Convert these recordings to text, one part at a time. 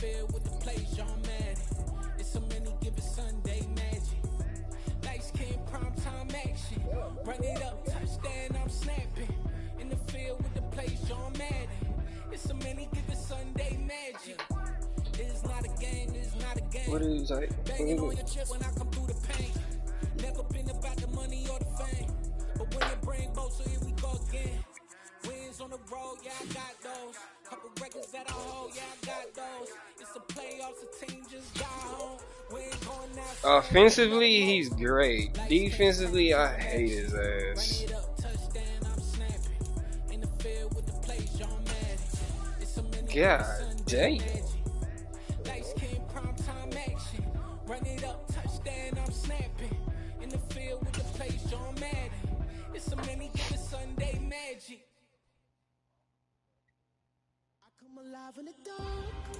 field with the play, John Madden. It's so many given Sunday magic. Light skin, prime time action. Run it up, touchdown, I'm snapping. In the field with the play, John Madden. It's so many given Sunday magic. It's not a game, it's not a game. What is that? Banging on your chip when I come through the paint. Never been about the money or the fame. But when it bring both, so here we go again. Wins on the road, yeah, I got those. Couple records that I hold, yeah, I got those. It's the playoffs, the team just got home. We ain't going out. Offensively, he's great. Defensively, I hate his ass. God damn. Run it up, touchdown, I'm snapping. In the field with the play, John Madden. It's so many given Sunday magic. I come alive in the dark,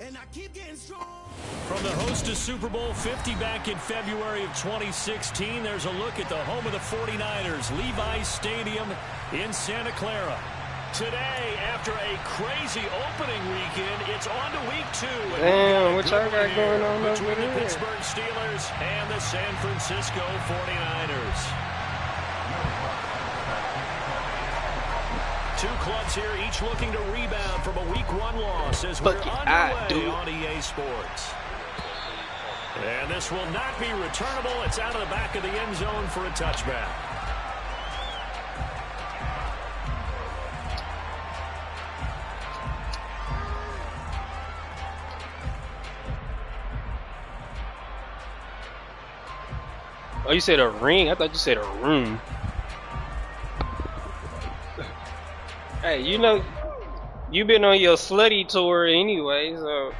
and I keep getting strong. From the host of Super Bowl 50 back in February of 2016, there's a look at the home of the 49ers, Levi's Stadium in Santa Clara. Today, after a crazy opening weekend, it's on to week 2. Damn, what y'all got going on between the over there? Pittsburgh Steelers and the San Francisco 49ers. Two clubs here, each looking to rebound from a Week 1 loss as we're underway on EA Sports. And this will not be returnable. It's out of the back of the end zone for a touchback. Oh, you said a ring? I thought you said a room. Hey, you know, you been on your slutty tour anyway, so.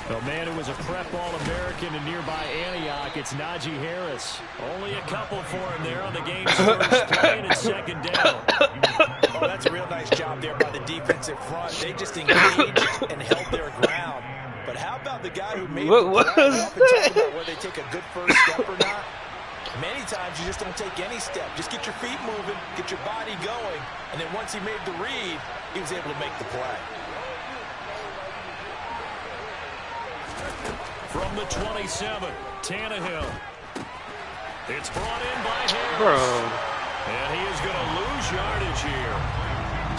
The man who was a prep All-American in nearby Antioch, it's Najee Harris. Only a couple for him there on the game's first play, and it's second down. Oh, that's a real nice job there by the defensive front. They just engaged and held their ground. But how about the guy who made what was that? About whether they take a good first step or not? Many times you just don't take any step. Just get your feet moving, get your body going, and then once he made the read, he was able to make the play. From the 27, Tannehill. It's brought in by Harris. Bro. And he is going to lose yardage here.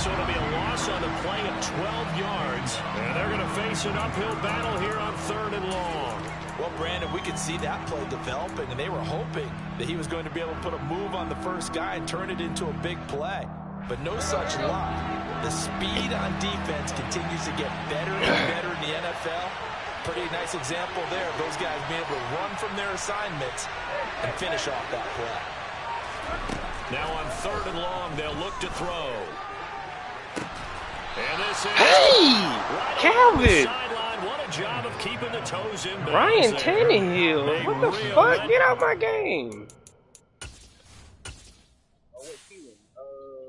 So it'll be a loss on the play of 12 yards. And they're going to face an uphill battle here on 3rd and long. Well, Brandon, we could see that play developing, and they were hoping that he was going to be able to put a move on the first guy and turn it into a big play. But no such luck. The speed on defense continues to get better and better in the NFL. Pretty nice example there of those guys being able to run from their assignments and finish off that play. Now on 3rd and long, they'll look to throw. And this is Hey, Calvin. What a job of keeping the toes in. Ryan Tannehill. What the fuck? Get out my game.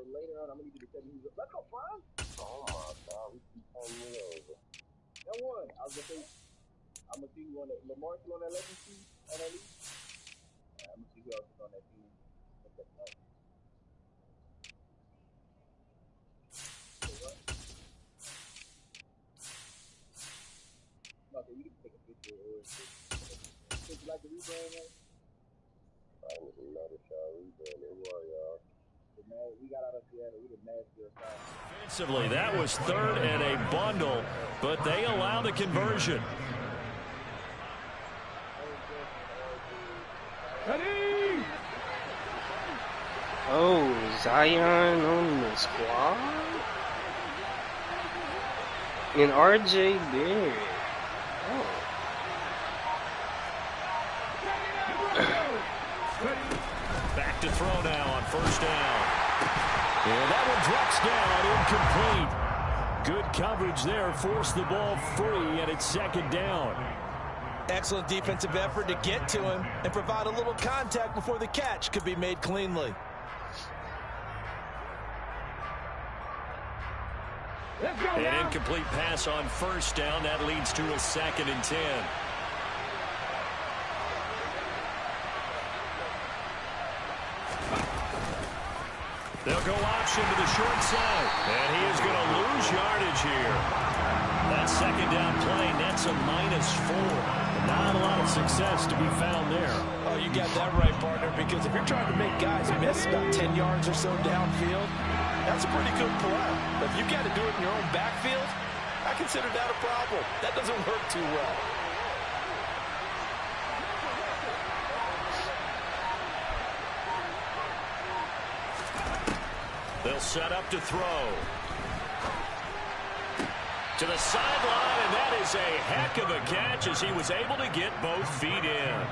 Later on, I'm gonna need you to tell me who's up. Let's go, Brian. Oh my God, we keep pulling me over. That one, I was gonna say, I'm gonna see you on that. Lamar still on that 11 team on that league. I'm gonna see who else is on that team. Okay, you can take a picture or would you like to rebrand that? I would love to try to rebrand it. Who are y'all? We got out of Seattle. We did Nashville. Offensively, that was 3rd and a bundle, but they allow the conversion. Ready? Oh, Zion on the squad? And RJ Barrett. Oh. Back to throw now on 1st down. And that one drops down, incomplete. Good coverage there, forced the ball free, and it's 2nd down. Excellent defensive effort to get to him and provide a little contact before the catch could be made cleanly. An incomplete pass on 1st down. That leads to a 2nd and 10. They'll go option to the short side. And he is going to lose yardage here. That second down play nets a -4. Not a lot of success to be found there. Oh, you got that right, partner, because if you're trying to make guys miss about 10 yards or so downfield, that's a pretty good play. But if you got to do it in your own backfield, I consider that a problem. That doesn't work too well. They'll set up to throw. To the sideline, and that is a heck of a catch as he was able to get both feet in.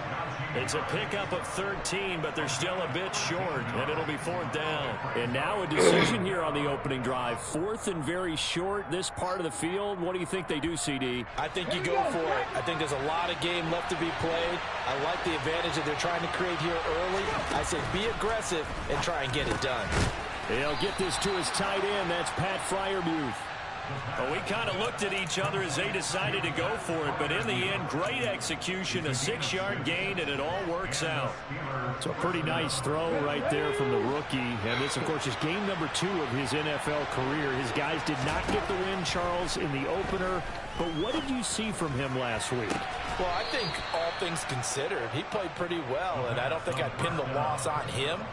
It's a pickup of 13, but they're still a bit short, and it'll be 4th down. And now a decision here on the opening drive. 4th and very short, this part of the field. What do you think they do, CD? I think you go for it. I think there's a lot of game left to be played. I like the advantage that they're trying to create here early. I say be aggressive and try and get it done. He'll get this to his tight end. That's Pat Freiermuth. Well, we kind of looked at each other as they decided to go for it, but in the end, great execution, a 6-yard gain, and it all works out. So a pretty nice throw right there from the rookie, and this, of course, is game number 2 of his NFL career. His guys did not get the win, Charles, in the opener, but what did you see from him last week? Well, I think all things considered, he played pretty well, and I don't think I'd pin the loss on him.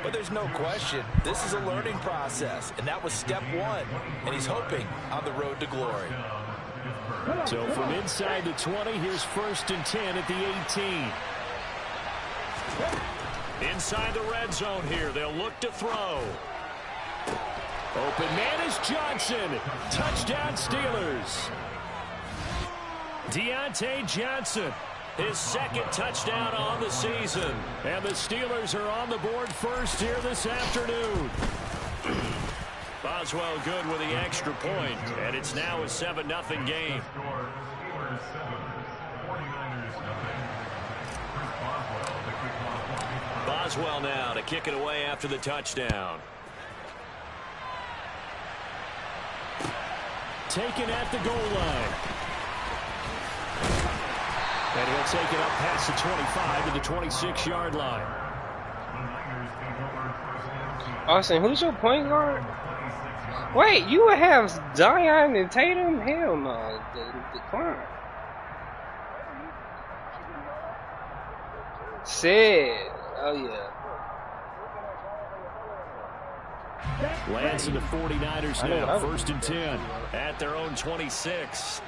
But there's no question, this is a learning process, and that was step 1, and he's hoping on the road to glory. So from inside the 20, here's 1st and 10 at the 18. Inside the red zone here, they'll look to throw. Open man is Johnson. Touchdown Steelers. Deontay Johnson, his 2nd touchdown on the season. And the Steelers are on the board first here this afternoon. Boswell good with the extra point, and it's now a 7-0 game. Boswell now to kick it away after the touchdown. Taken at the goal line. And he'll take it up past the 25 to the 26-yard line. Austin, who's your point guard? Wait, you would have Zion and Tatum? Hell no. The clown. Sid. Oh, yeah. Lance and the 49ers now, 1st and 10 at their own 26.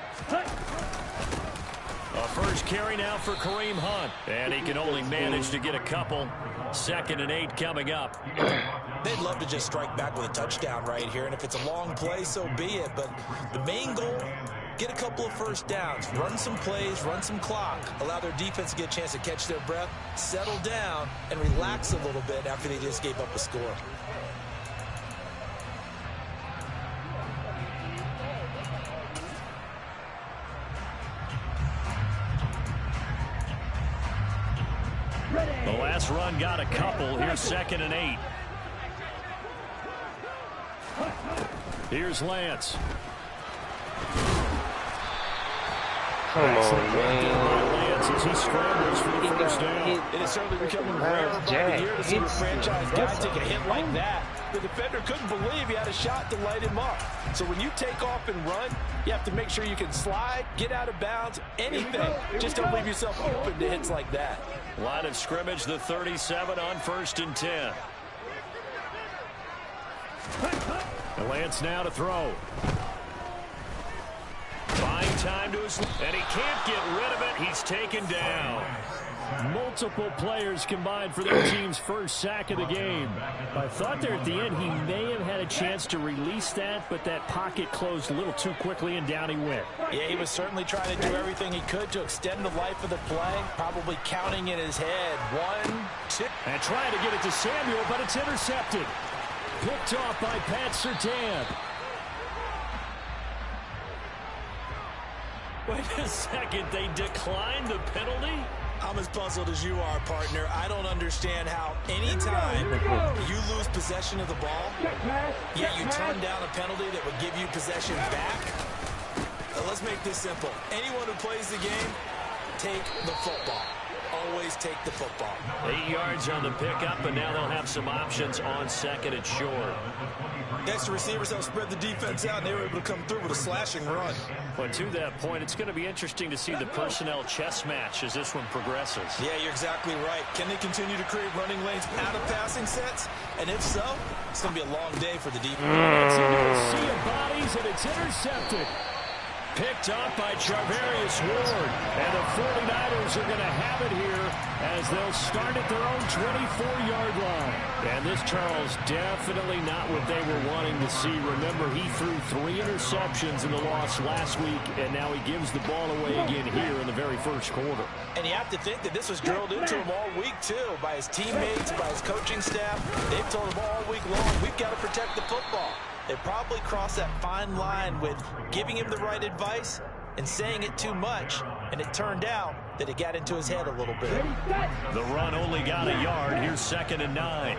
A first carry now for Kareem Hunt, and he can only manage to get a couple. 2nd and 8 coming up. They'd love to just strike back with a touchdown right here, and if it's a long play, so be it. But the main goal, get a couple of first downs, run some plays, run some clock, allow their defense to get a chance to catch their breath, settle down, and relax a little bit after they just gave up a score. The last run got a couple. Here's 2nd and 8. Here's Lance. Come on, man. Lance as he scrambles for the first down. It is certainly becoming rarer by the year to see a franchise guy take a hit like that. The defender couldn't believe he had a shot to light him up. So when you take off and run, you have to make sure you can slide, get out of bounds, anything. Just don't leave yourself open to hits like that. Line of scrimmage, the 37 on 1st and 10. And Lance now to throw. Buying time to his, and he can't get rid of it. He's taken down. Multiple players combined for their team's first sack of the game. I thought there at the end he may have had a chance to release that, but that pocket closed a little too quickly, and down he went. Yeah, he was certainly trying to do everything he could to extend the life of the play, probably counting in his head. 1, 2. And trying to get it to Samuel, but it's intercepted. Picked off by Pat Surtain. Wait a second, they declined the penalty? I'm as puzzled as you are, partner. I don't understand how anytime you lose possession of the ball, yet you turn down a penalty that would give you possession back. Let's make this simple. Anyone who plays the game, take the football. always take the football. 8 yards on the pickup, and now they'll have some options on second and short. Extra receivers help spread the defense out, and they were able to come through with a slashing run. But to that point, it's going to be interesting to see the personnel chess match as this one progresses. Yeah, you're exactly right. Can they continue to create running lanes out of passing sets? And if so, it's going to be a long day for the defense. It's into a sea of bodies, and it's intercepted. Picked up by Charvarius Ward. And the 49ers are going to have it here as they'll start at their own 24-yard line. And this, Charles, definitely not what they were wanting to see. Remember, he threw 3 interceptions in the loss last week, and now he gives the ball away again here in the very first quarter. And you have to think that this was drilled into him all week, too, by his teammates, by his coaching staff. They've told him all week long, we've got to protect the football. They probably crossed that fine line with giving him the right advice and saying it too much, and it turned out that it got into his head a little bit. The run only got a yard. Here's 2nd and 9.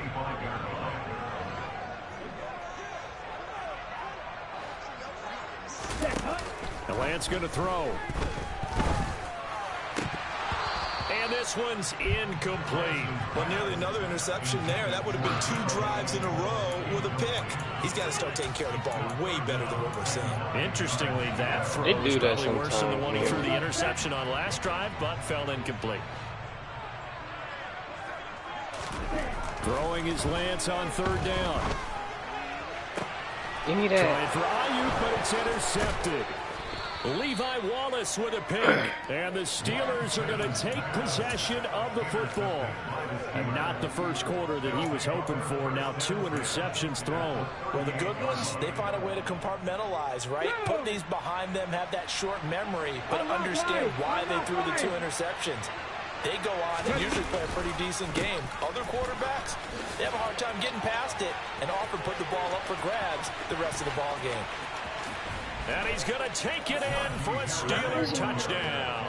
The Lance going to throw. And this one's incomplete. Well, nearly another interception there. That would have been 2 drives in a row with a pick. He's got to start taking care of the ball way better than what we're seeing. Interestingly, that throw is probably worse than the one he threw the interception on last drive, but fell incomplete. Throwing his Lance on 3rd down. Give me that. Trying for Ayuk, but it's intercepted. Levi Wallace with a pick, and the Steelers are going to take possession of the football. And not the first quarter that he was hoping for. Now 2 interceptions thrown. Well, the good ones, they find a way to compartmentalize, right? Put these behind them, have that short memory, but understand why they threw the 2 interceptions. They go on and usually play a pretty decent game. Other quarterbacks, they have a hard time getting past it and often put the ball up for grabs the rest of the ball game. And he's going to take it in for a Steeler touchdown.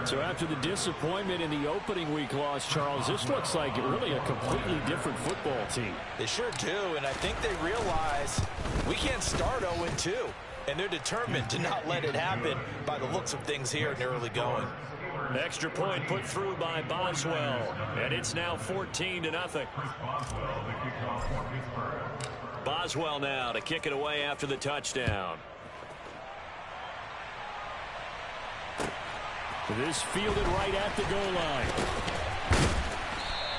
So after the disappointment in the opening week loss, Charles, this looks like really a completely different football team. They sure do, and I think they realize we can't start 0-2. And they're determined to not let it happen by the looks of things here in the early going. Extra point put through by Boswell, and it's now 14-0. Boswell now to kick it away after the touchdown. This fielded right at the goal line.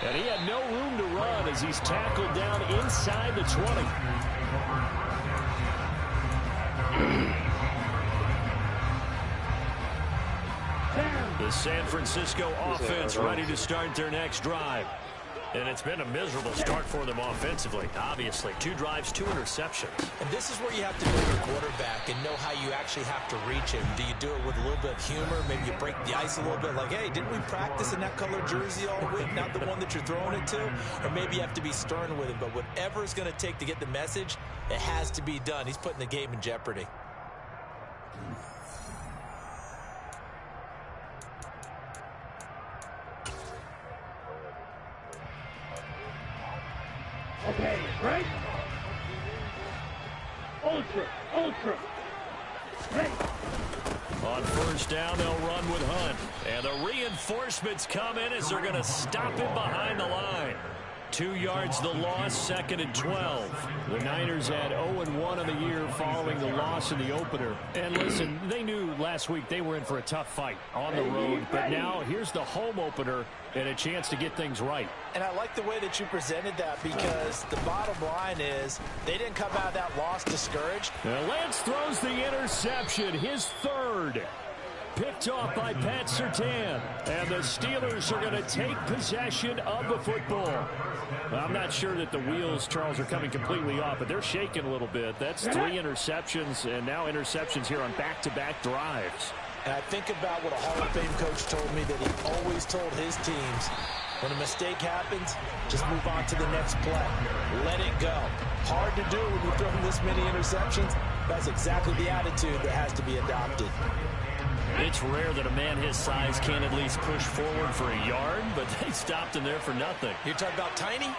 And he had no room to run as he's tackled down inside the 20. The San Francisco offense ready to start their next drive. And it's been a miserable start for them offensively. Obviously, 2 drives, 2 interceptions. And this is where you have to know your quarterback and know how you actually have to reach him. Do you do it with a little bit of humor? Maybe you break the ice a little bit like, hey, didn't we practice in that color jersey all week? Not the one that you're throwing it to? Or maybe you have to be stern with him. But whatever it's going to take to get the message, it has to be done. He's putting the game in jeopardy. Okay, right? Ultra. Hey. On 1st down, they'll run with Hunt. And the reinforcements come in as they're going to stop him behind the line. 2 yards the loss, 2nd and 12. The Niners had 0-1 in the year following the loss in the opener. And listen, they knew last week they were in for a tough fight on the road. But now here's the home opener and a chance to get things right. And I like the way that you presented that because the bottom line is they didn't come out of that loss discouraged. Now Lance throws the interception, his 3rd. Picked off by Pat Surtain. And the Steelers are going to take possession of the football. I'm not sure that the wheels, Charles, are coming completely off, but they're shaking a little bit. That's 3 interceptions, and now interceptions here on back-to-back drives. And I think about what a Hall of Fame coach told me that he always told his teams, when a mistake happens, just move on to the next play. Let it go. Hard to do when you're throwing this many interceptions. That's exactly the attitude that has to be adopted. It's rare that a man his size can't at least push forward for a yard, but they stopped him there for nothing. You're talking about Tiny?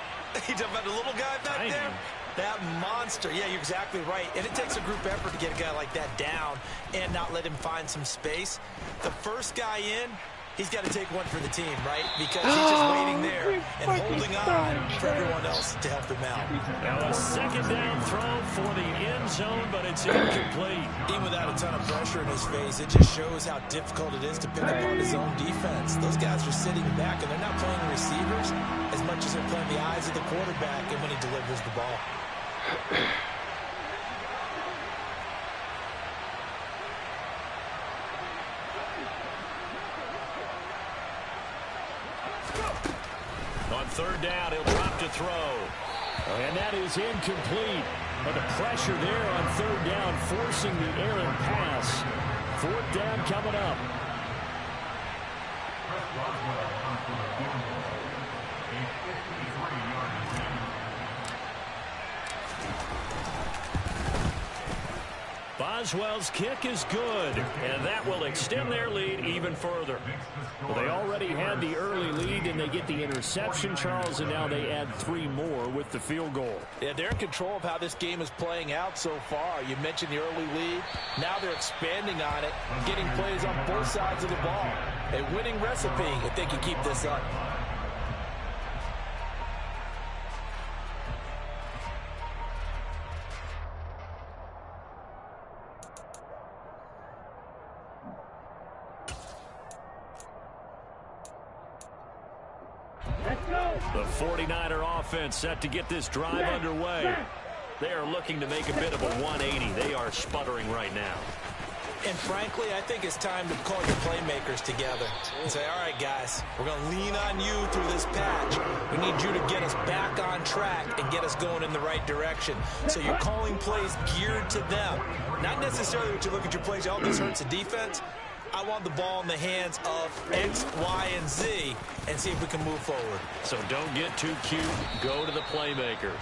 You're talking about the little guy back there? That monster. Yeah, you're exactly right. And it takes a group effort to get a guy like that down and not let him find some space. The first guy in, He's got to take one for the team, right? Because he's just waiting there and holding on for everyone else to help him out. Now a second down throw for the end zone, but it's incomplete. Even without a ton of pressure in his face, it just shows how difficult it is to pick apart his own defense. Those guys are sitting back, and they're not playing receivers as much as they're playing the eyes of the quarterback and when he delivers the ball. On third down, he'll drop to throw. And that is incomplete. But the pressure there on third down, forcing the errant pass. Fourth down coming up. Boswell's kick is good, and that will extend their lead even further. Well, they already had the early lead, and they get the interception, Charles, and now they add 3 more with the field goal. Yeah, they're in control of how this game is playing out so far. You mentioned the early lead. Now they're expanding on it, getting plays on both sides of the ball. A winning recipe if they can keep this up. The 49er offense set to get this drive underway. They are looking to make a bit of a 180. They are sputtering right now. And frankly, I think it's time to call your playmakers together and say, all right, guys, we're going to lean on you through this patch. We need you to get us back on track and get us going in the right direction. So you're calling plays geared to them. Not necessarily what you look at your plays, oh, this hurts the defense. I want the ball in the hands of X, Y, and Z and see if we can move forward. So don't get too cute. Go to the playmakers.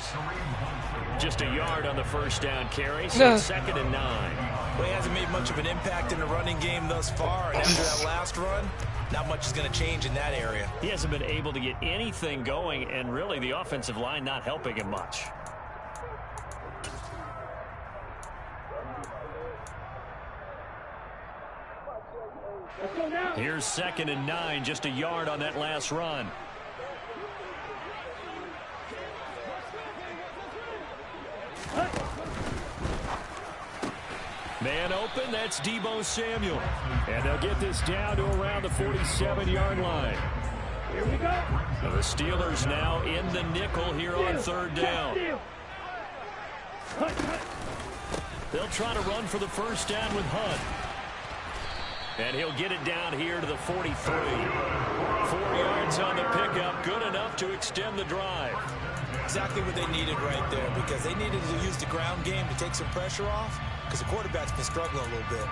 Just a yard on the first down carry, so second and 9. Well, he hasn't made much of an impact in the running game thus far, and after that last run, not much is going to change in that area. He hasn't been able to get anything going, and really the offensive line not helping him much. Here's second and 9, just a yard on that last run. Man open, that's Deebo Samuel. And they'll get this down to around the 47-yard line. Here we go. The Steelers now in the nickel here on third down. They'll try to run for the first down with Hunt. And he'll get it down here to the 43. 4 yards on the pickup, good enough to extend the drive. Exactly what they needed right there, because they needed to use the ground game to take some pressure off, because the quarterback's been struggling a little bit.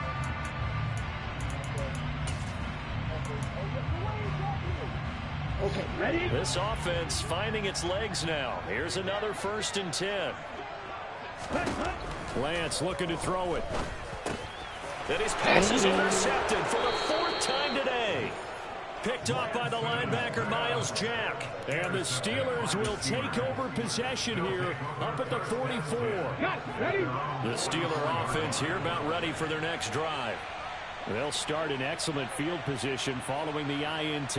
Okay, ready? This offense finding its legs now. Here's another 1st and 10. Lance looking to throw it. And his pass is intercepted for the 4th time today. Picked off by the linebacker, Miles Jack. And the Steelers will take over possession here up at the 44. The Steeler offense here about ready for their next drive. They'll start in excellent field position following the INT.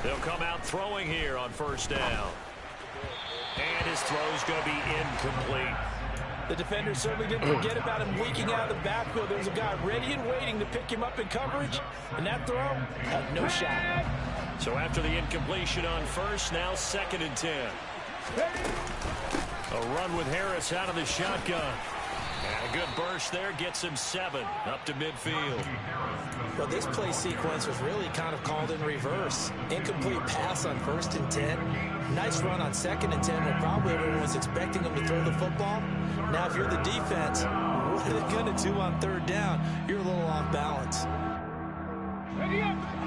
They'll come out throwing here on first down. And his throw's going to be incomplete. The defender certainly didn't forget about him leaking out of the backfield. There was a guy ready and waiting to pick him up in coverage. And that throw had no shot. So after the incompletion on first, now 2nd and 10. A run with Harris out of the shotgun. And a good burst there gets him 7 up to midfield. Well, this play sequence was really kind of called in reverse. Incomplete pass on 1st and 10. Nice run on 2nd and 10 when probably everyone was expecting him to throw the football. Now, if you're the defense, what are they going to do on 3rd down? You're a little off balance.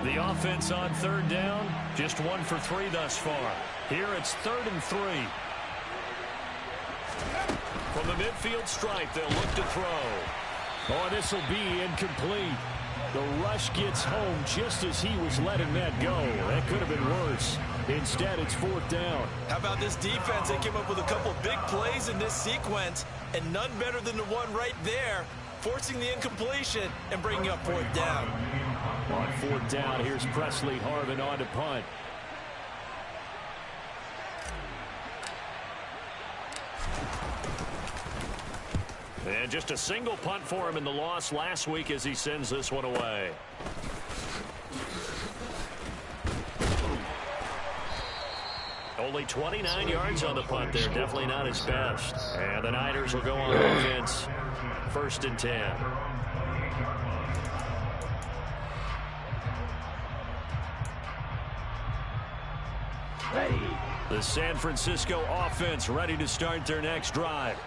The offense on 3rd down, just 1 for 3 thus far. Here it's 3rd and 3. From the midfield stripe, they'll look to throw. Oh, this will be incomplete. The rush gets home just as he was letting that go. That could have been worse. Instead, it's 4th down. How about this defense? They came up with a couple big plays in this sequence, and none better than the one right there, forcing the incompletion and bringing up 4th down. On 4th down, here's Presley Harvin on to punt. And just a single punt for him in the loss last week as he sends this one away. Only 29 yards on the punt there. Definitely not his best. And the Niners will go on offense. 1st and 10. The San Francisco offense ready to start their next drive.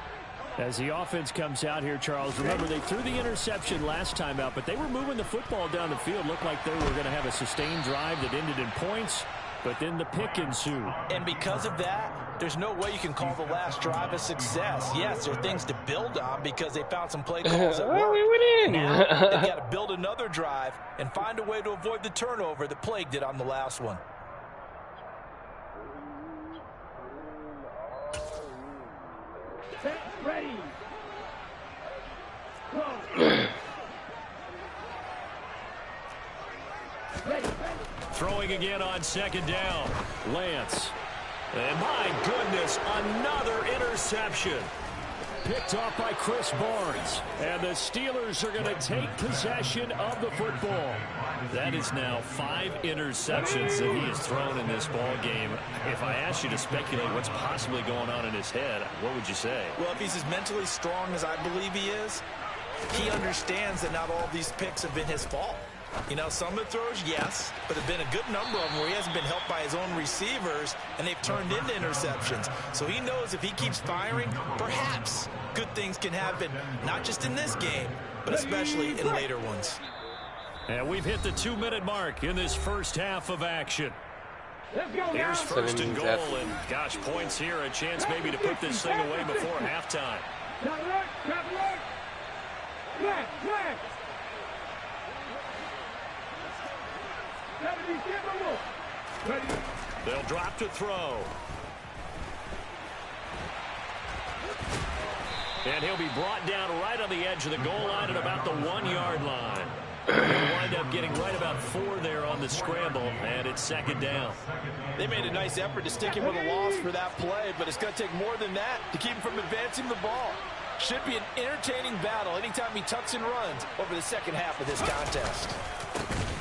As the offense comes out here, Charles, remember they threw the interception last time out, but they were moving the football down the field. Looked like they were going to have a sustained drive that ended in points, but then the pick ensued. And because of that, there's no way you can call the last drive a success. Yes, there are things to build on because they found some play calls that work. We went in. Now they've got to build another drive and find a way to avoid the turnover that plagued it on the last one. Ready. Throwing again on 2nd down. Lance. And my goodness, another interception. Picked off by Chris Barnes. And the Steelers are going to take possession of the football. That is now 5 interceptions that he has thrown in this ball game. If I asked you to speculate what's possibly going on in his head, what would you say? Well, if he's as mentally strong as I believe he is, he understands that not all of these picks have been his fault. You know, some of the throws, yes, but there have been a good number of them where he hasn't been helped by his own receivers, and they've turned into interceptions. So he knows if he keeps firing, perhaps good things can happen, not just in this game, but especially in later ones. And we've hit the 2-minute mark in this first half of action. Here's 1st and goal, and gosh, points here, a chance maybe to put this thing away before halftime. They'll drop to throw. And he'll be brought down right on the edge of the goal line at about the 1-yard line. He'll wind up getting right about 4 there on the scramble, and it's 2nd down. They made a nice effort to stick him with a loss for that play, but it's going to take more than that to keep him from advancing the ball. Should be an entertaining battle anytime he tucks and runs over the second half of this contest.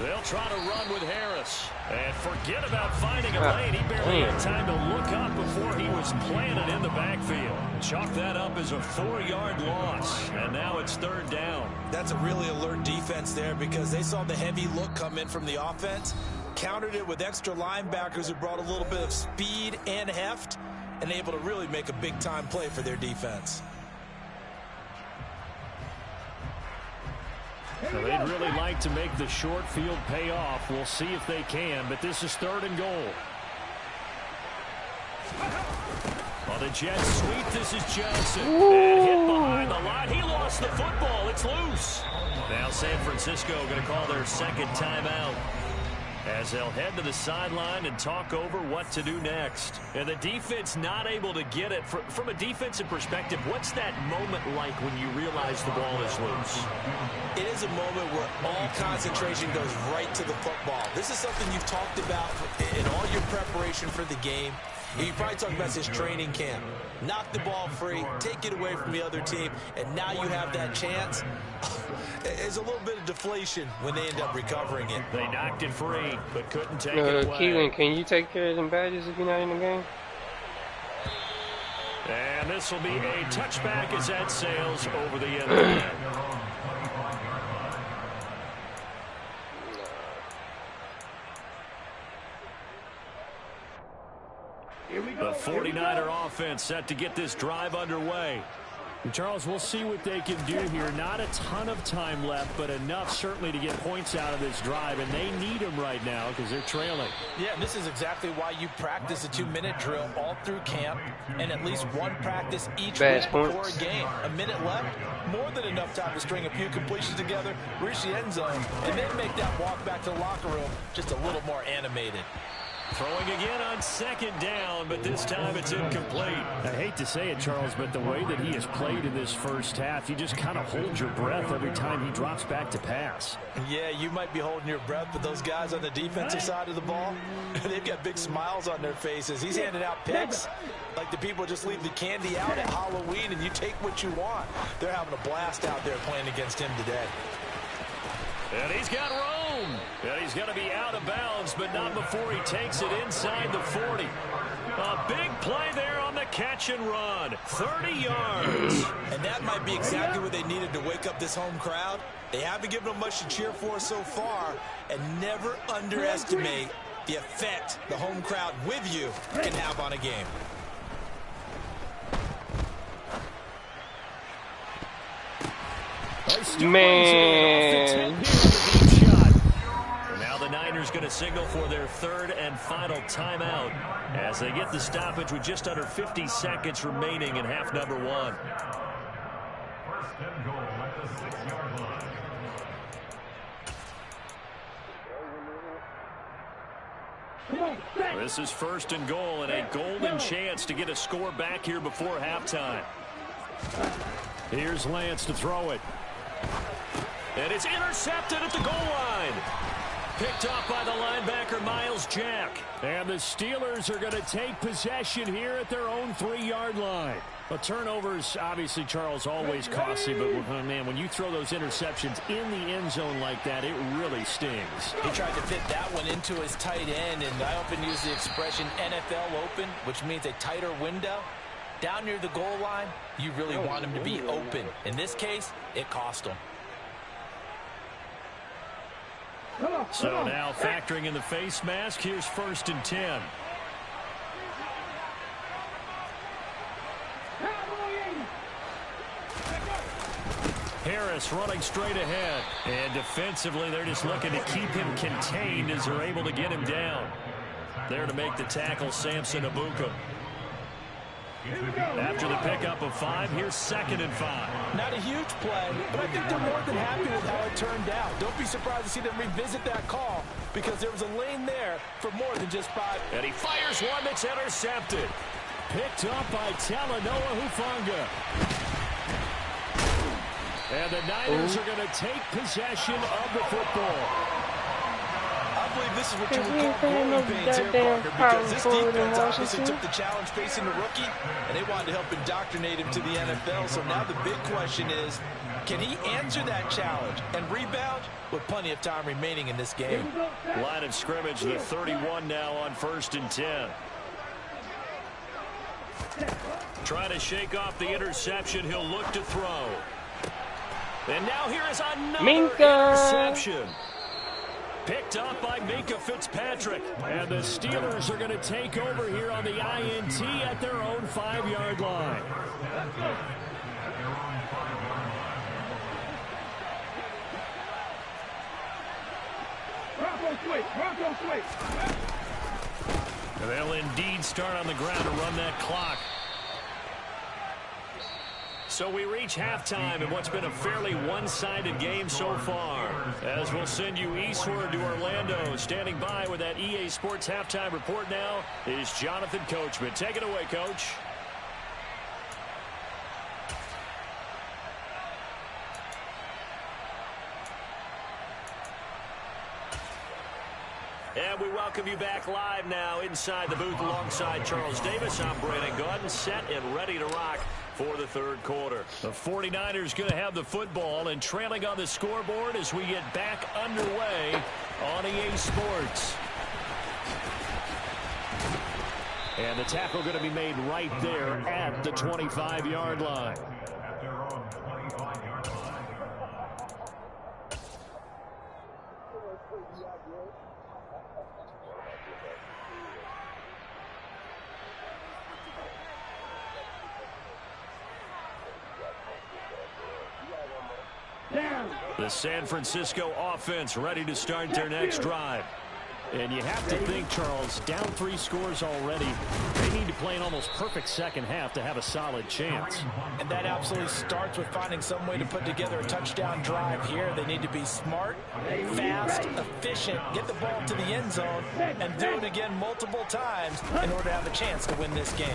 They'll try to run with Harris. And forget about finding a lane. He barely had time to look up before he was planted in the backfield. Chalk that up as a 4-yard loss. And now it's 3rd down. That's a really alert defense there because they saw the heavy look come in from the offense, countered it with extra linebackers who brought a little bit of speed and heft, and able to really make a big-time play for their defense. So they'd really like to make the short field pay off. We'll see if they can, but this is 3rd and goal. On the jet sweep, this is Johnson. And hit behind the line. He lost the football. It's loose. Now San Francisco going to call their 2nd timeout, as they'll head to the sideline and talk over what to do next. And the defense not able to get it. From a defensive perspective, what's that moment like when you realize the ball is loose? It is a moment where all concentration goes right to the football. This is something you've talked about in all your preparation for the game. You probably talked about this training camp. Knock the ball free, take it away from the other team, and now you have that chance. There's a little bit of deflation when they end up recovering it. They knocked it free, but couldn't take it away. Keelan, can you take care of them badges if you're not in the game? And this will be a touchback as that sails over the end line. The 49er offense set to get this drive underway. And Charles, we'll see what they can do here. Not a ton of time left, but enough certainly to get points out of this drive, and they need them right now because they're trailing. Yeah, and this is exactly why you practice a 2-minute drill all through camp and at least one practice each week before a game. A minute left, more than enough time to string a few completions together, reach the end zone, and then make that walk back to the locker room just a little more animated. Throwing again on second down, but this time it's incomplete. I hate to say it, Charles, but the way that he has played in this first half, you just kind of hold your breath every time he drops back to pass. Yeah, you might be holding your breath, but those guys on the defensive side of the ball, they've got big smiles on their faces. He's handing out picks like the people just leave the candy out at Halloween and you take what you want. They're having a blast out there playing against him today. And he's got room. And he's going to be out of bounds, but not before he takes it inside the 40. A big play there on the catch and run. 30 yards. And that might be exactly what they needed to wake up this home crowd. They haven't given them much to cheer for so far. And never underestimate the effect the home crowd with you can have on a game. Man. Now the Niners going to signal for their third and final timeout as they get the stoppage with just under 50 seconds remaining in half number one. First and goal at the 6-yard line. This is first and goal and a golden chance to get a score back here before halftime. Here's Lance to throw it. And it's intercepted at the goal line. Picked off by the linebacker, Miles Jack. And the Steelers are going to take possession here at their own 3-yard line. Well, turnovers, obviously, Charles, always costly, but, man, when you throw those interceptions in the end zone like that, it really stings. He tried to fit that one into his tight end, and I often use the expression NFL open, which means a tighter window. Down near the goal line, you really want him to be open. In this case, it cost him. So now factoring in the face mask, here's first and 10. Harris running straight ahead. And defensively, they're just looking to keep him contained as they're able to get him down. There to make the tackle, Samson Abuka. After the pickup of 5, here's second and 5. Not a huge play, but I think they're more than happy with how it turned out. Don't be surprised to see them revisit that call because there was a lane there for more than just 5. And he fires one that's intercepted. Picked up by Talanoa Hufanga. And the Niners are going to take possession of the football. I believe this is what you would call growing pains here, Parker, because this defense obviously took the challenge facing the rookie, and they wanted to help indoctrinate him to the NFL. So now the big question is, can he answer that challenge and rebound with plenty of time remaining in this game? Line of scrimmage, the 31 now on first and 10. Trying to shake off the interception. He'll look to throw. And now here is another interception. Picked up by Minkah Fitzpatrick. And the Steelers are going to take over here on the INT at their own 5-yard line. They'll indeed start on the ground to run that clock. So we reach halftime in what's been a fairly one-sided game so far. As we'll send you eastward to Orlando. Standing by with that EA Sports halftime report now is Jonathan Coachman. Take it away, Coach. And we welcome you back live now inside the booth alongside Charles Davis. I'm Brandon Gaudin, set and ready to rock for the third quarter. The 49ers going to have the football and trailing on the scoreboard as we get back underway on EA Sports. And the tackle going to be made right there at the 25-yard line. At their own 25-yard line. The San Francisco offense ready to start their next drive. And you have to think, Charles, down 3 scores already. They need to play an almost perfect second half to have a solid chance. And that absolutely starts with finding some way to put together a touchdown drive here. They need to be smart, fast, efficient, get the ball to the end zone, and do it again multiple times in order to have a chance to win this game.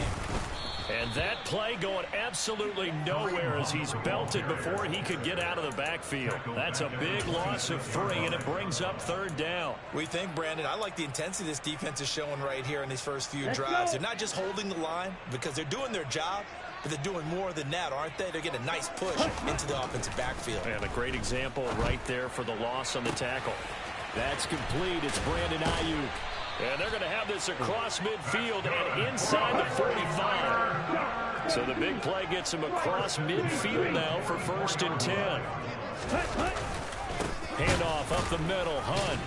And that play going absolutely nowhere as he's belted before he could get out of the backfield. That's a big loss of 3, and it brings up 3rd down. We think, Brandon, I like the intensity this defense is showing right here in these first few drives. They're not just holding the line because they're doing their job, but they're doing more than that, aren't they? They're getting a nice push into the offensive backfield. And a great example right there for the loss on the tackle. That's complete. It's Brandon Ayuk. And they're going to have this across midfield and inside the 45. So the big play gets him across midfield now for 1st and 10. Handoff up the middle, Hunt.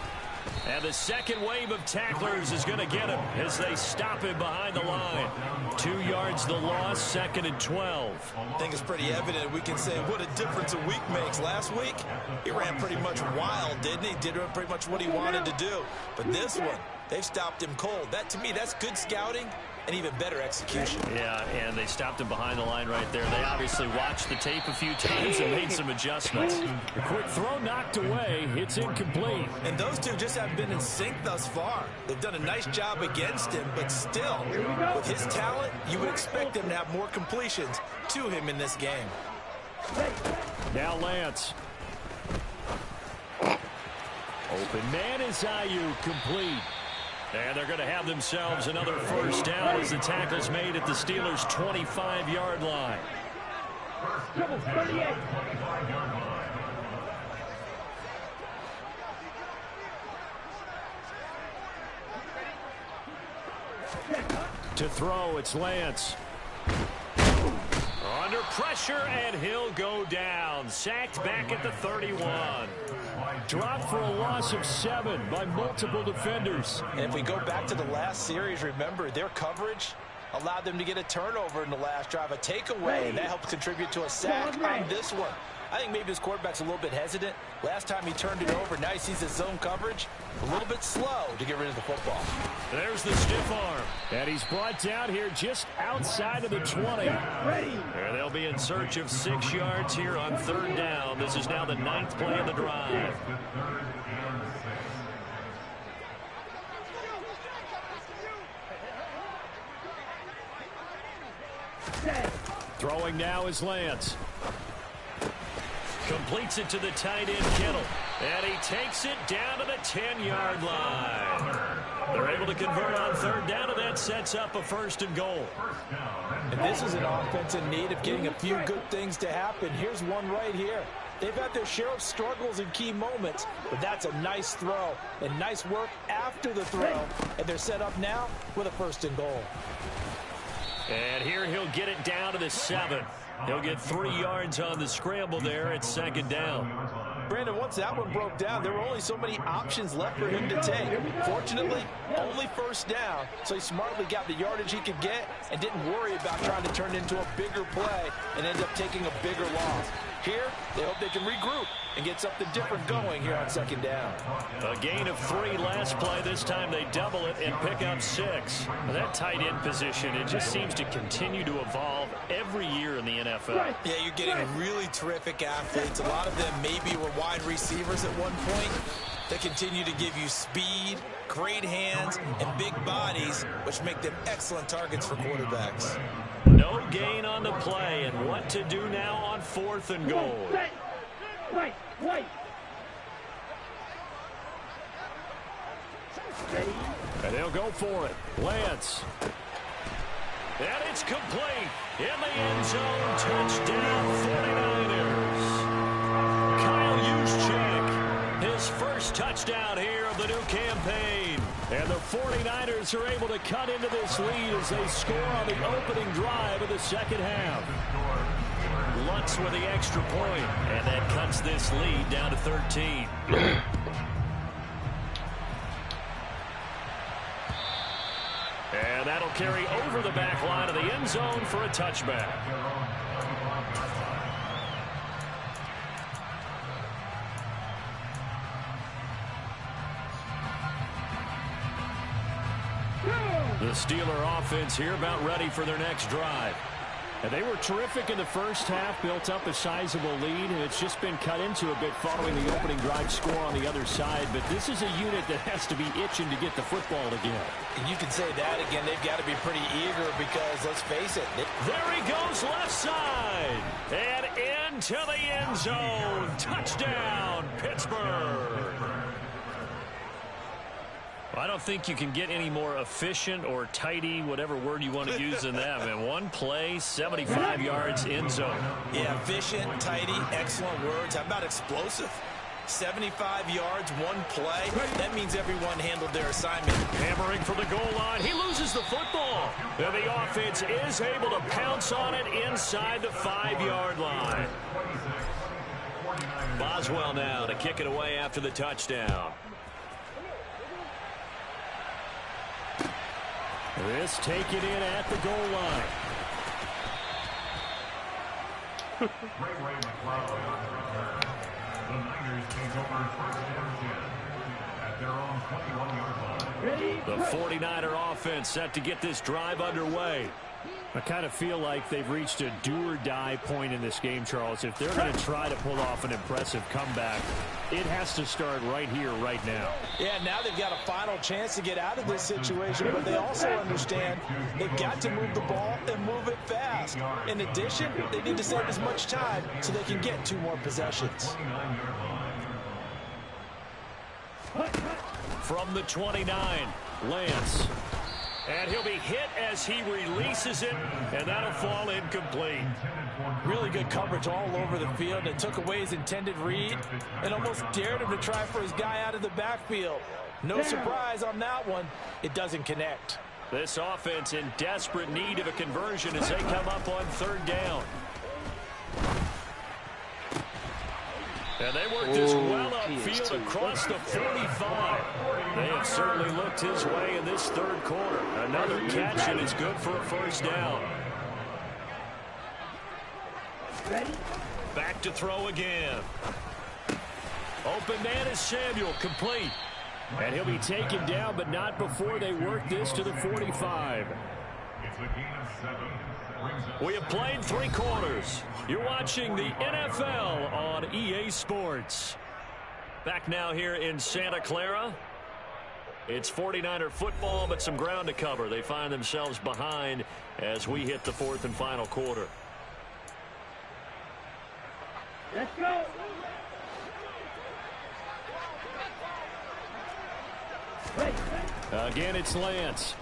And the second wave of tacklers is going to get him as they stop him behind the line. 2 yards the loss, 2nd and 12. I think it's pretty evident. We can say what a difference a week makes. Last week, he ran pretty much wild, didn't he? Did pretty much what he wanted to do. But this one, they've stopped him cold. That, to me, that's good scouting and even better execution. Yeah, and they stopped him behind the line right there. They obviously watched the tape a few times and made some adjustments. A quick throw knocked away. It's incomplete. And those two just haven't been in sync thus far. They've done a nice job against him, but still, with his talent, you would expect him to have more completions to him in this game. Now Lance. Open man is Ayuk, complete. And they're going to have themselves another 1st down as the tackle's made at the Steelers' 25-yard line. To throw, it's Lance. Under pressure, and he'll go down. Sacked back at the 31. Dropped for a loss of 7 by multiple defenders. And if we go back to the last series, remember, their coverage allowed them to get a turnover in the last drive, a takeaway, and that helped contribute to a sack on this one. I think maybe his quarterback's a little bit hesitant. Last time he turned it over, now he sees his zone coverage a little bit slow to get rid of the football. There's the stiff arm. And he's brought down here just outside of the 20. And they'll be in search of 6 yards here on 3rd down. This is now the 9th play of the drive. Throwing now is Lance. Completes it to the tight end, Kittle. And he takes it down to the 10-yard line. They're able to convert on 3rd down, and that sets up a 1st and goal. And this is an offense in need of getting a few good things to happen. Here's one right here. They've had their share of struggles in key moments, but that's a nice throw and nice work after the throw. And they're set up now with a 1st and goal. And here he'll get it down to the 7. He'll get 3 yards on the scramble there at 2nd down. Brandon, once that one broke down, there were only so many options left for him to take. Fortunately, only 1st down, so he smartly got the yardage he could get and didn't worry about trying to turn it into a bigger play and end up taking a bigger loss. Here, they hope they can regroup and get something different going here on 2nd down. A gain of 3 last play. This time they double it and pick up 6. That tight end position, it just seems to continue to evolve every year in the NFL. Yeah, you're getting really terrific athletes. A lot of them maybe were wide receivers at one point. They continue to give you speed, great hands, and big bodies, which make them excellent targets for quarterbacks. No gain on the play, and what to do now on 4th and goal. Wait. And they'll go for it. Lance. And it's complete. In the end zone, touchdown 49ers. Kyle Juszczyk, his first touchdown here of the new campaign. And the 49ers are able to cut into this lead as they score on the opening drive of the 2nd half. Lutz with the extra point, and that cuts this lead down to 13. And that'll carry over the back line of the end zone for a touchback. The Steeler offense here about ready for their next drive. And they were terrific in the first half, built up a sizable lead, and it's just been cut into a bit following the opening drive score on the other side. But this is a unit that has to be itching to get the football again. And you can say that again. They've got to be pretty eager because, let's face it. There he goes left side. And into the end zone. Touchdown, Pittsburgh. I don't think you can get any more efficient or tidy, whatever word you want to use in that. And one play, 75 yards in zone. Yeah, efficient, tidy, excellent words. How about explosive? 75 yards, one play. That means everyone handled their assignment. Hammering for the goal line. He loses the football. And the offense is able to pounce on it inside the 5-yard line. Boswell now to kick it away after the touchdown. This taken in at the goal line. The 49er offense set to get this drive underway. I kind of feel like they've reached a do-or-die point in this game, Charles. If they're going to try to pull off an impressive comeback, it has to start right here, right now. Yeah, now they've got a final chance to get out of this situation, but they also understand they've got to move the ball and move it fast. In addition, they need to save as much time so they can get 2 more possessions. From the 29, Lance. And he'll be hit as he releases it, and that'll fall incomplete. Really good coverage all over the field. It took away his intended read and almost dared him to try for his guy out of the backfield. No surprise on that one. It doesn't connect. This offense in desperate need of a conversion as they come up on 3rd down. And they work this well upfield across the 45. They have certainly looked his way in this 3rd quarter. Another catch, and it's good for a 1st down. Back to throw again. Open man is Samuel, complete. And he'll be taken down, but not before they work this to the 45. It's a gain of 7. We have played 3 quarters. You're watching the NFL on EA Sports. Back now here in Santa Clara. It's 49er football, but some ground to cover. They find themselves behind as we hit the 4th and final quarter. Let's go. Again, it's Lance.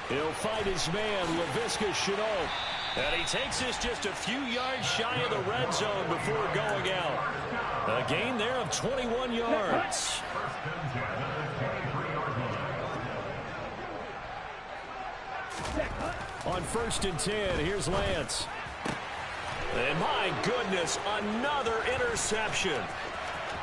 He'll fight his man, Laviska Shenault. And he takes this just a few yards shy of the red zone before going out. A gain there of 21 yards. On 1st and 10, here's Lance. And my goodness, another interception.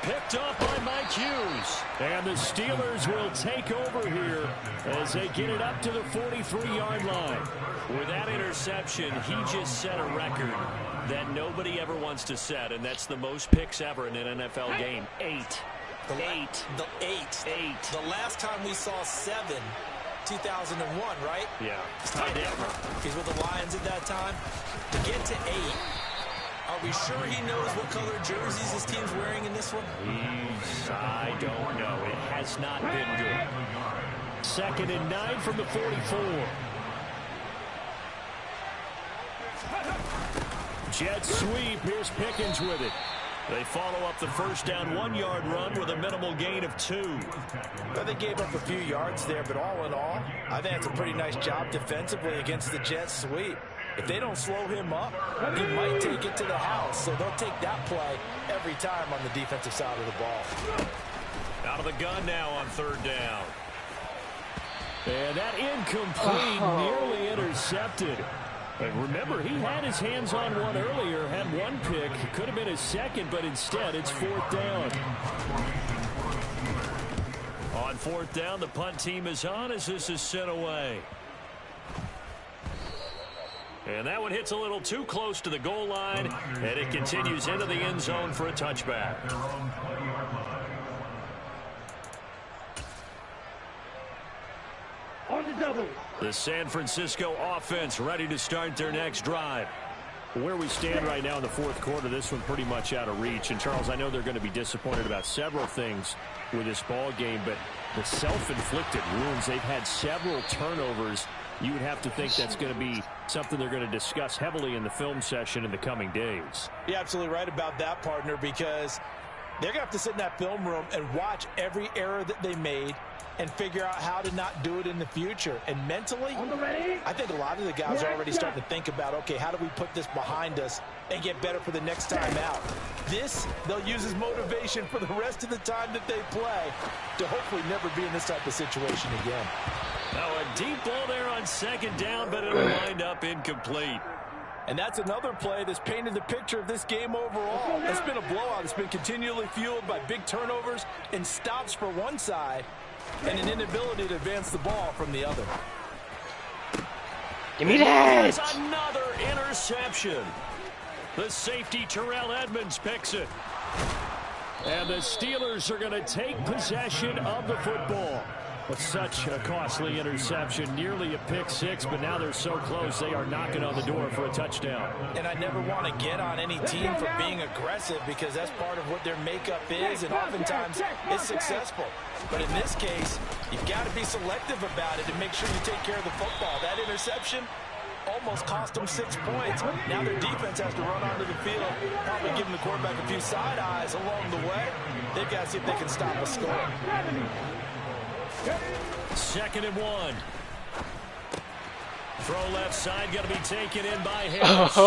Picked up by Mike Hughes. And the Steelers will take over here as they get it up to the 43-yard line. With that interception, he just set a record that nobody ever wants to set, and that's the most picks ever in an NFL game. 8. The last time we saw 7, 2001, right? Yeah. He's with the Lions at that time. To get to 8. Are we sure he knows what color jerseys his team's wearing in this one? I don't know. It has not been good. 2nd and 9 from the 44. Jet sweep. Here's Pickens with it. They follow up the 1st down 1-yard run with a minimal gain of 2. Well, they gave up a few yards there, but all in all, I think it's a pretty nice job defensively against the jet sweep. If they don't slow him up, he might take it to the house. So they'll take that play every time on the defensive side of the ball. Out of the gun now on 3rd down. And that incomplete, nearly intercepted. And remember, he had his hands on one earlier, had one pick. Could have been his 2nd, but instead it's 4th down. On 4th down, the punt team is on as this is sent away. And that one hits a little too close to the goal line, and it continues into the end zone for a touchback. The San Francisco offense ready to start their next drive. Where we stand right now in the fourth quarter, this one pretty much out of reach. And, Charles, I know they're going to be disappointed about several things with this ball game, but the self-inflicted wounds, they've had several turnovers. You would have to think that's going to be something they're going to discuss heavily in the film session in the coming days. You're absolutely right about that, partner, because they're going to have to sit in that film room and watch every error that they made and figure out how to not do it in the future. And mentally, I think a lot of the guys are already starting to think about, okay, how do we put this behind us and get better for the next time out? This, they'll use as motivation for the rest of the time that they play to hopefully never be in this type of situation again. Now a deep ball there on second down, but it'll wind up incomplete. And that's another play that's painted the picture of this game overall. It's been a blowout. It's been continually fueled by big turnovers and stops for one side and an inability to advance the ball from the other. Give me that! There's another interception. The safety Terrell Edmonds picks it. And the Steelers are going to take possession of the football. But such a costly interception, nearly a pick six, but now they're so close they are knocking on the door for a touchdown. And I never want to get on any team for being aggressive because that's part of what their makeup is, and oftentimes it's successful. But in this case, you've got to be selective about it and make sure you take care of the football. That interception almost cost them 6 points. Now their defense has to run onto the field, probably giving the quarterback a few side eyes along the way. They've got to see if they can stop a score. 2nd and 1. Throw left side, going to be taken in by Harris.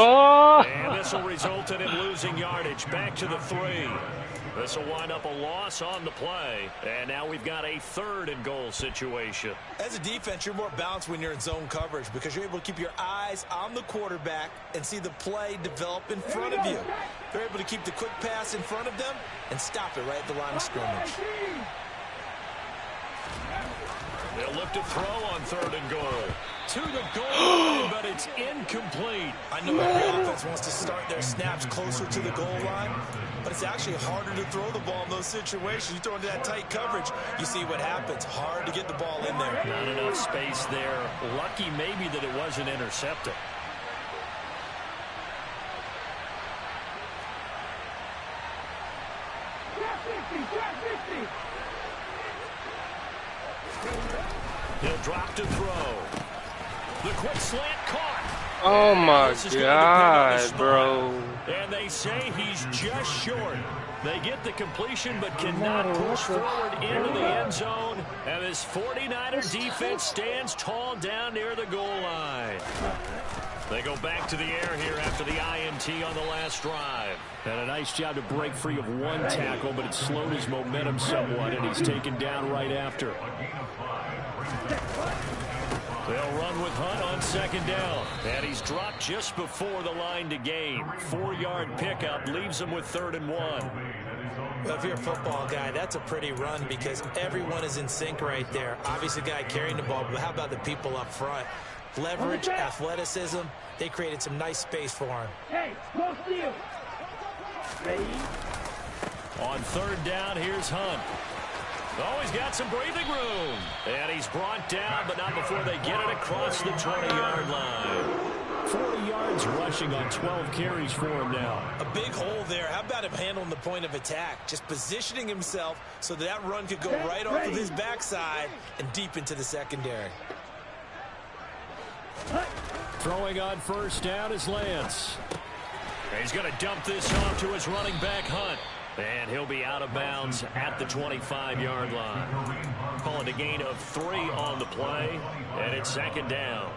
And this will result in him losing yardage. Back to the 3. This will wind up a loss on the play. And now we've got a 3rd and goal situation. As a defense, you're more balanced when you're in zone coverage because you're able to keep your eyes on the quarterback and see the play develop in front of you. They're able to keep the quick pass in front of them and stop it right at the line of scrimmage. They'll look to throw on 3rd and goal. To the goal line, but it's incomplete. I know every offense wants to start their snaps closer to the goal line, but it's actually harder to throw the ball in those situations. You throw into that tight coverage, you see what happens. Hard to get the ball in there. Not enough space there. Lucky maybe that it wasn't intercepted. He'll drop to throw. The quick slant caught. Oh my God, bro. And they say he's just short. They get the completion but cannot push forward into the end zone. And this 49er defense stands tall down near the goal line. They go back to the air here after the INT on the last drive. And a nice job to break free of one tackle, but it slowed his momentum somewhat, and he's taken down right after. They'll run with Hunt on 2nd down. And he's dropped just before the line to gain. 4-yard pickup leaves him with 3rd and 1. Well, if you're a football guy, that's a pretty run because everyone is in sync right there. Obviously, the guy carrying the ball, but how about the people up front? Leverage, athleticism, they created some nice space for him. Hey, close to you. Ready? On 3rd down, here's Hunt. Oh, he's got some breathing room. And he's brought down, but not before they get it across the 20-yard line. 40 yards rushing on 12 carries for him now. A big hole there. How about him handling the point of attack? Just positioning himself so that run could go right off of his backside and deep into the secondary. Throwing on 1st down is Lance. He's going to dump this off to his running back, Hunt. And he'll be out of bounds at the 25-yard line. Call it a gain of 3 on the play, and it's 2nd down.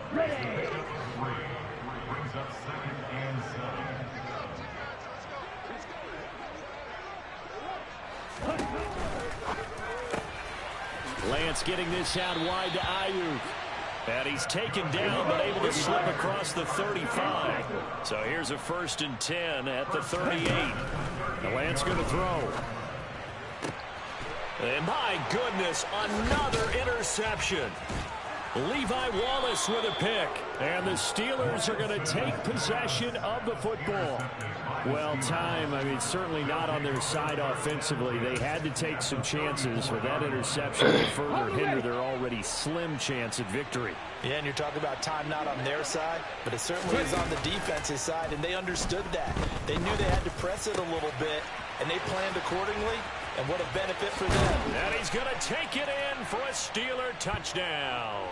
Lance getting this out wide to Ayuk. And he's taken down, but able to slip across the 35. So here's a 1st and 10 at the 38. And Lance going to throw. And my goodness, another interception. Levi Wallace with a pick. And the Steelers are going to take possession of the football. Well, time, I mean, certainly not on their side offensively. They had to take some chances for that interception to further hinder their already slim chance at victory. Yeah, and you're talking about time not on their side, but it certainly is on the defensive side, and they understood that. They knew they had to press it a little bit, and they planned accordingly, and what a benefit for them. And he's going to take it in for a Steeler touchdown.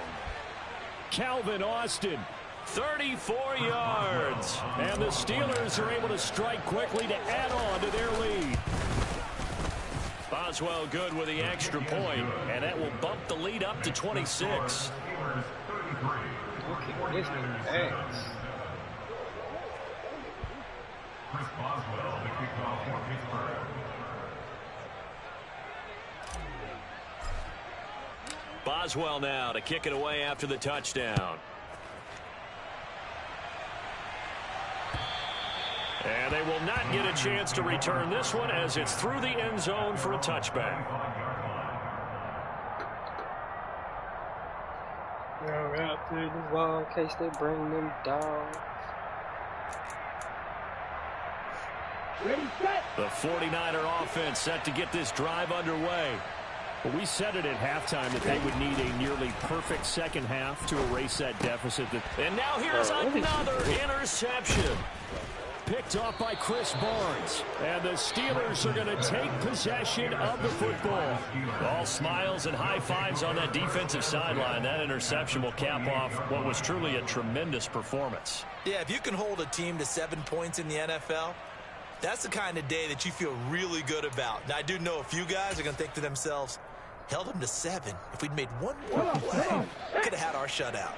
Calvin Austin, 34 yards. And the Steelers are able to strike quickly to add on to their lead. Boswell good with the extra point, and that will bump the lead up to 26. Okay, Chris Boswell, the kickoff for Pittsburgh. Boswell now to kick it away after the touchdown. And they will not get a chance to return this one as it's through the end zone for a touchback. They're out through the wall in case they bring them down. The 49er offense set to get this drive underway. Well, we said it at halftime that they would need a nearly perfect second half to erase that deficit. And now here's another interception. Picked off by Chris Barnes. And the Steelers are going to take possession of the football. All smiles and high fives on that defensive sideline. That interception will cap off what was truly a tremendous performance. Yeah, if you can hold a team to 7 points in the NFL, that's the kind of day that you feel really good about. Now, I do know a few guys are going to think to themselves, held them to 7. If we'd made one more play, could have had our shutout.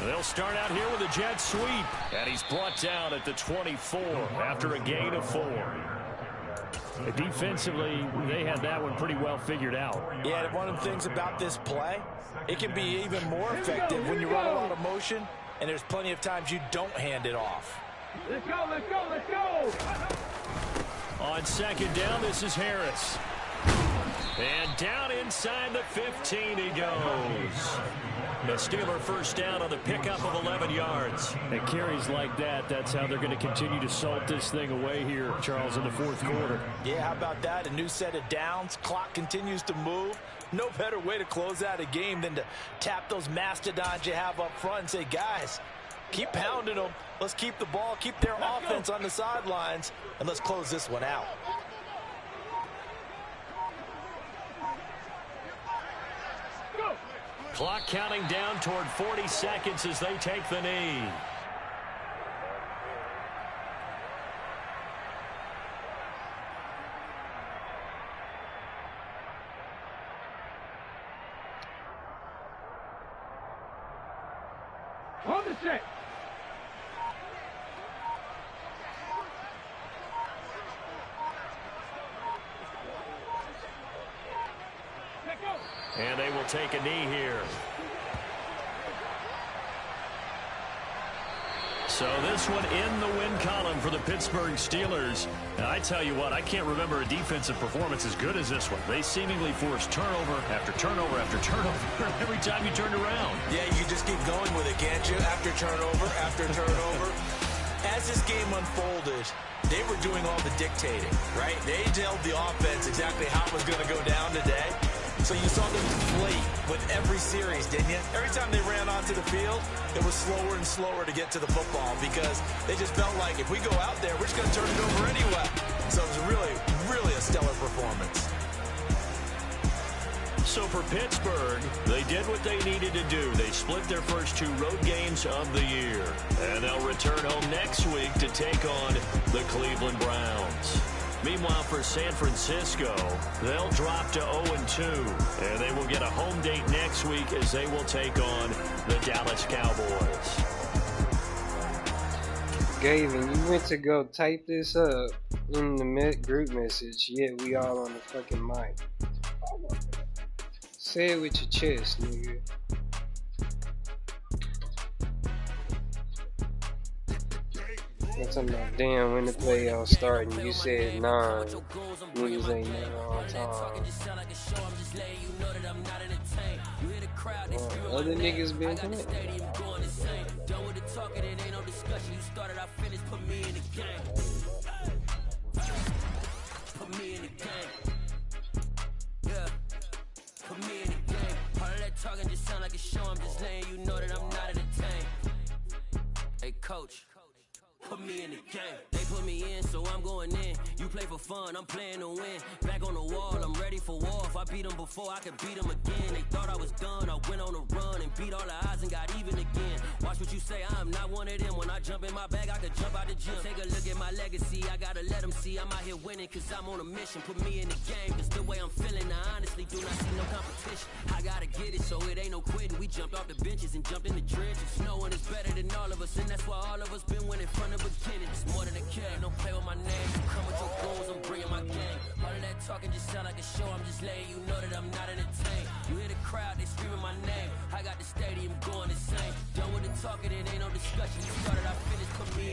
They'll start out here with a jet sweep. And he's brought down at the 24 after a gain of 4. Defensively, they had that one pretty well figured out. Yeah, one of the things about this play, it can be even more effective when you run a lot of motion, and there's plenty of times you don't hand it off. Let's go, let's go, let's go! On second down, this is Harris. And down inside the 15 he goes. The Steeler first down on the pickup of 11 yards. And carries like that, that's how they're going to continue to salt this thing away here, Charles, in the fourth quarter. Yeah, how about that? A new set of downs. Clock continues to move. No better way to close out a game than to tap those mastodons you have up front and say, guys, keep pounding them. Let's keep the ball, keep their offense on the sidelines, and let's close this one out. Clock counting down toward 40 seconds as they take the knee. On the set. And they will take a knee here. So this one in the win column for the Pittsburgh Steelers. Now, I tell you what, I can't remember a defensive performance as good as this one. They seemingly forced turnover after turnover after turnover every time you turned around. Yeah, you just keep going with it, can't you? After turnover. As this game unfolded, they were doing all the dictating, right? They told the offense exactly how it was going to go down today. So you saw them deflate with every series, didn't you? Every time they ran onto the field, it was slower and slower to get to the football because they just felt like if we go out there, we're just going to turn it over anyway. So it was really a stellar performance. So for Pittsburgh, they did what they needed to do. They split their first 2 road games of the year. And they'll return home next week to take on the Cleveland Browns. Meanwhile, for San Francisco, they'll drop to 0-2. And they will get a home date next week as they will take on the Dallas Cowboys. Gavin, you went to go type this up in the group message, yet we all on the fucking mic. Say it with your chest, nigga. I'm talking about, damn, when the playoffs start and you said 9. Niggas ain't never on time. Other niggas been playing. Put me in the game. All of that talking just sound like a show. I'm just letting you know that I'm not entertained. Hey, coach. Put me in the game. They put me in, so I'm going in. You play for fun, I'm playing to win. Back on the wall, I'm ready for war. If I beat them before, I could beat them again. They thought I was done, I went on a run and beat all the odds and got even again. Watch what you say, I'm not one of them. When I jump in my bag, I could jump out the gym. Take a look at my legacy, I gotta let them see I'm out here winning, cause I'm on a mission. Put me in the game, cause the way I'm feeling, I honestly do not see no competition. I gotta get it, so it ain't no quitting. We jumped off the benches and jumped in the trenches. No one is better than all of us, and that's why all of us been winning from the beginning. It's more than a kid, don't play with my name. You come with your goals, I'm bringing my game. All of that talking just sound like a show, I'm just letting you know that I'm not entertained. You hear the crowd, they screaming my name. I got the stadium going insane. Done with the talking, it ain't no discussion. You started, I finished, put me